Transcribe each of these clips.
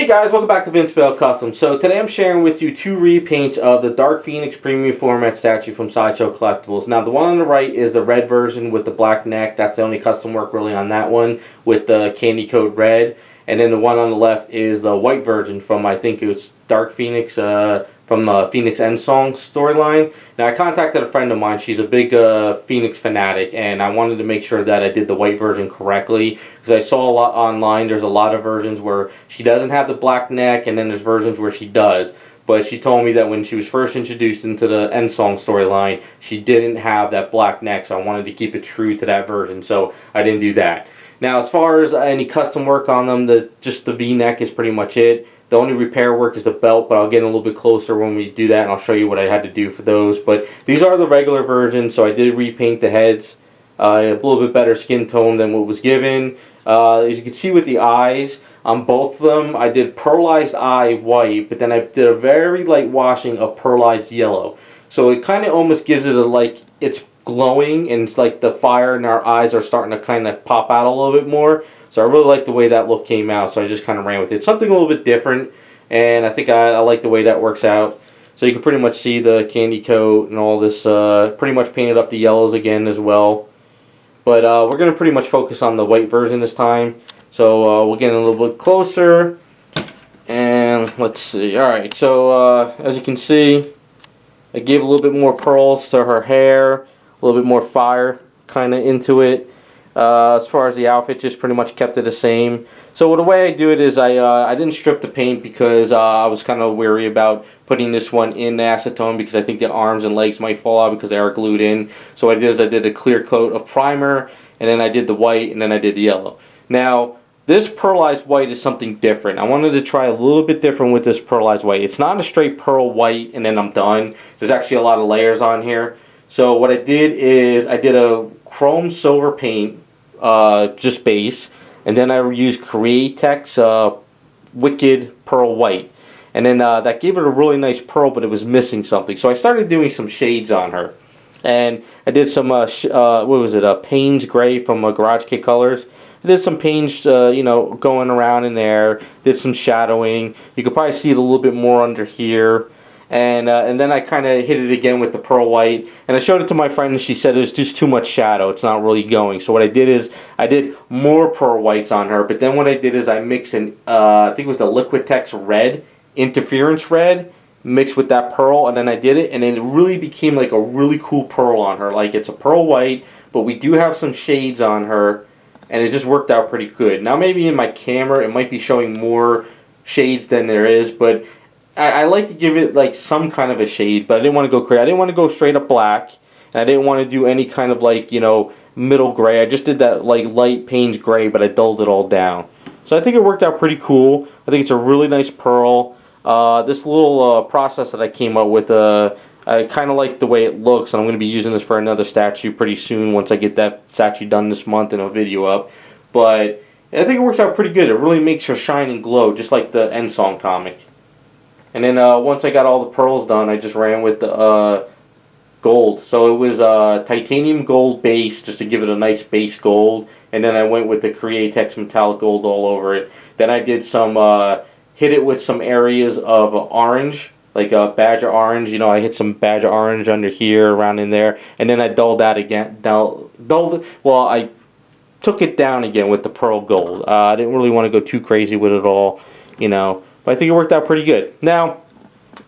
Hey guys, welcome back to Vinceville Custom. So today I'm sharing with you two repaints of the Dark Phoenix Premium Format statue from Sideshow Collectibles. Now the one on the right is the red version with the black neck. That's the only custom work really on that one with the candy coat red. And then the one on the left is the white version from, I think it was Dark Phoenix, from Phoenix Endsong storyline. Now I contacted a friend of mine. She's a big Phoenix fanatic, and I wanted to make sure that I did the white version correctly because I saw a lot online. There's a lot of versions where she doesn't have the black neck, and then there's versions where she does. But she told me that when she was first introduced into the Endsong storyline, she didn't have that black neck, so I wanted to keep it true to that version, so I didn't do that. Now, as far as any custom work on them, just the V-neck is pretty much it. The only repair work is the belt, but I'll get a little bit closer when we do that, and I'll show you what I had to do for those. But these are the regular versions, so I did repaint the heads. A little bit better skin tone than what was given. As you can see with the eyes, on both of them, I did pearlized eye white, but then I did a very light washing of pearlized yellow. So it kind of almost gives it it's glowing, and it's like the fire in our eyes are starting to kind of pop out a little bit more. So I really like the way that look came out, so I just kind of ran with it. Something a little bit different, and I think I like the way that works out. So you can pretty much see the candy coat and all this, pretty much painted up the yellows again as well. But we're going to pretty much focus on the white version this time. So we'll get a little bit closer, and let's see. Alright, so as you can see, I gave a little bit more pearls to her hair, a little bit more fire kind of into it. As far as the outfit, just pretty much kept it the same. So the way I do it is I didn't strip the paint because I was kind of wary about putting this one in acetone because I think the arms and legs might fall out because they are glued in. So what I did is I did a clear coat of primer, and then I did the white, and then I did the yellow. Now this pearlized white is something different. I wanted to try a little bit different with this pearlized white. It's not a straight pearl white and then I'm done. There's actually a lot of layers on here. So what I did is I did a chrome silver paint, just base, and then I used Createx Wicked Pearl White, and then that gave it a really nice pearl, but it was missing something. So I started doing some shades on her, and I did some what was it? Payne's Gray from Garage Kit Colors. I did some Payne's, going around in there. Did some shadowing. You could probably see it a little bit more under here. And then I kind of hit it again with the pearl white, and I showed it to my friend, and she said it was just too much shadow. It's not really going. So what I did is I did more pearl whites on her, but then what I did is I mixed I think it was the Liquitex red, interference red, mixed with that pearl, and then I did it, and it really became like a really cool pearl on her. Like it's a pearl white, but we do have some shades on her, and it just worked out pretty good. Now maybe in my camera it might be showing more shades than there is, but I like to give it like some kind of a shade, but I didn't want to go crazy. I didn't want to go straight up black, and I didn't want to do any kind of middle gray. I just did that like light Payne's Gray, but I dulled it all down. So I think it worked out pretty cool. I think it's a really nice pearl. This little process that I came up with, I kind of like the way it looks, and I'm going to be using this for another statue pretty soon once I get that statue done this month and a video up. But I think it works out pretty good. It really makes her shine and glow, just like the Endsong comic. And then once I got all the pearls done, I just ran with the gold. So it was titanium gold base, just to give it a nice base gold. And then I went with the Createx metallic gold all over it. Then I did some, hit it with some areas of orange, like badger orange. I hit some badger orange under here, around in there. And then I dulled that again. I took it down again with the pearl gold. I didn't really want to go too crazy with it all, But I think it worked out pretty good. Now,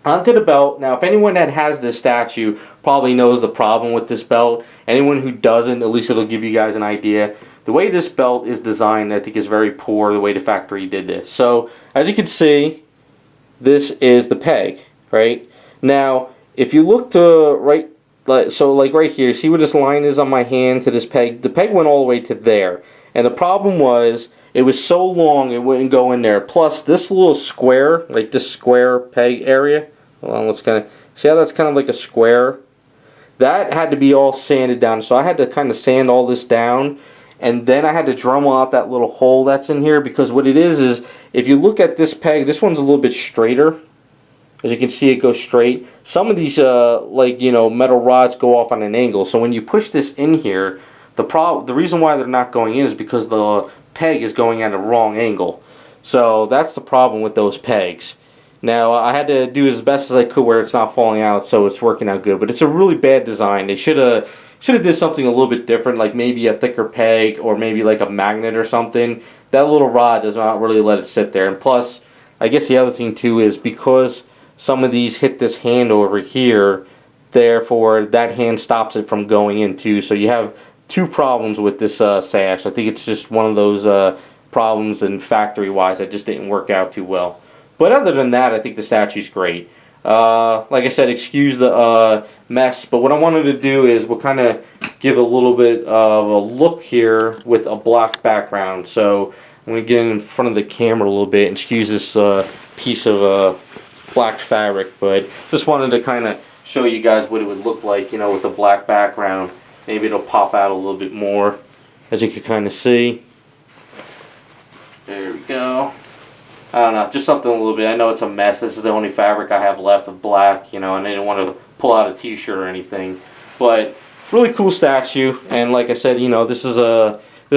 onto the belt. Now, if anyone that has this statue probably knows the problem with this belt. Anyone who doesn't, at least it'll give you guys an idea. The way this belt is designed, I think, is very poor, the way the factory did this. So, as you can see, this is the peg, right? Now, if you look to right, like right here, see where this line is on my hand to this peg? The peg went all the way to there. And the problem was, it was so long it wouldn't go in there. Plus, this little square, like this square peg area, hold on, let's kind of see how that's kind of like a square. That had to be all sanded down. So I had to kind of sand all this down, and then I had to Dremel out that little hole that's in here, because what it is if you look at this peg, this one's a little bit straighter. As you can see, it goes straight. Some of these metal rods go off on an angle. So when you push this in here, the reason why they're not going in is because the peg is going at a wrong angle. So that's the problem with those pegs. Now, I had to do as best as I could where it's not falling out, so it's working out good. But it's a really bad design. They should have did something a little bit different, like maybe a thicker peg or maybe like a magnet or something. That little rod does not really let it sit there. And plus, I guess the other thing too is because some of these hit this hand over here, therefore that hand stops it from going in too. So you have two problems with this sash. I think it's just one of those problems, and factory-wise, that just didn't work out too well. But other than that, I think the statue's great. Like I said, excuse the mess, but what I wanted to do is we'll kind of give a little bit of a look here with a black background. So I'm going to get in front of the camera a little bit and excuse this piece of black fabric, but just wanted to kind of show you guys what it would look like, you know, with the black background. Maybe it'll pop out a little bit more, as you can kind of see. There we go. I don't know, just something a little bit. I know it's a mess. This is the only fabric I have left of black, you know, and I didn't want to pull out a t-shirt or anything. But really cool statue, and like I said, you know, this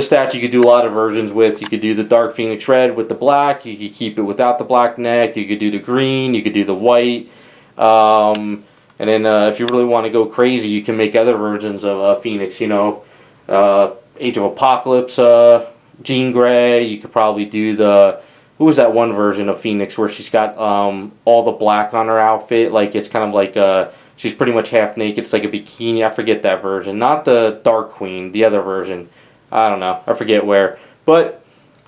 statue you could do a lot of versions with. You could do the Dark Phoenix red with the black. You could keep it without the black neck. You could do the green. You could do the white. And then if you really want to go crazy, you can make other versions of Phoenix, you know, Age of Apocalypse, Jean Grey. You could probably do the... Who was that one version of Phoenix where she's got all the black on her outfit? Like, it's kind of like she's pretty much half naked. It's like a bikini. I forget that version. Not the Dark Queen, the other version. I don't know. I forget where. But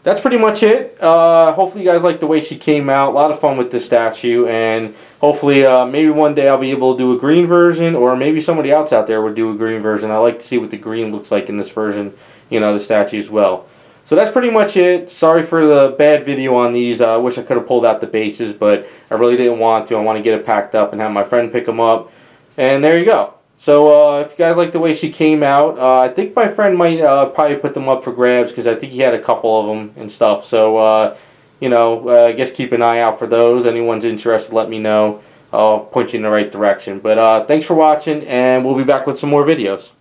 that's pretty much it. Hopefully you guys like the way she came out. A lot of fun with this statue. And hopefully maybe one day I'll be able to do a green version, or maybe somebody else out there would do a green version. I like to see what the green looks like in this version, you know, the statue as well. So that's pretty much it. Sorry for the bad video on these. I wish I could have pulled out the bases, but I really didn't want to. I want to get it packed up and have my friend pick them up. And there you go. So if you guys like the way she came out, I think my friend might probably put them up for grabs, because I think he had a couple of them and stuff. So, you know, I guess keep an eye out for those. Anyone's interested, let me know. I'll point you in the right direction. But thanks for watching, and we'll be back with some more videos.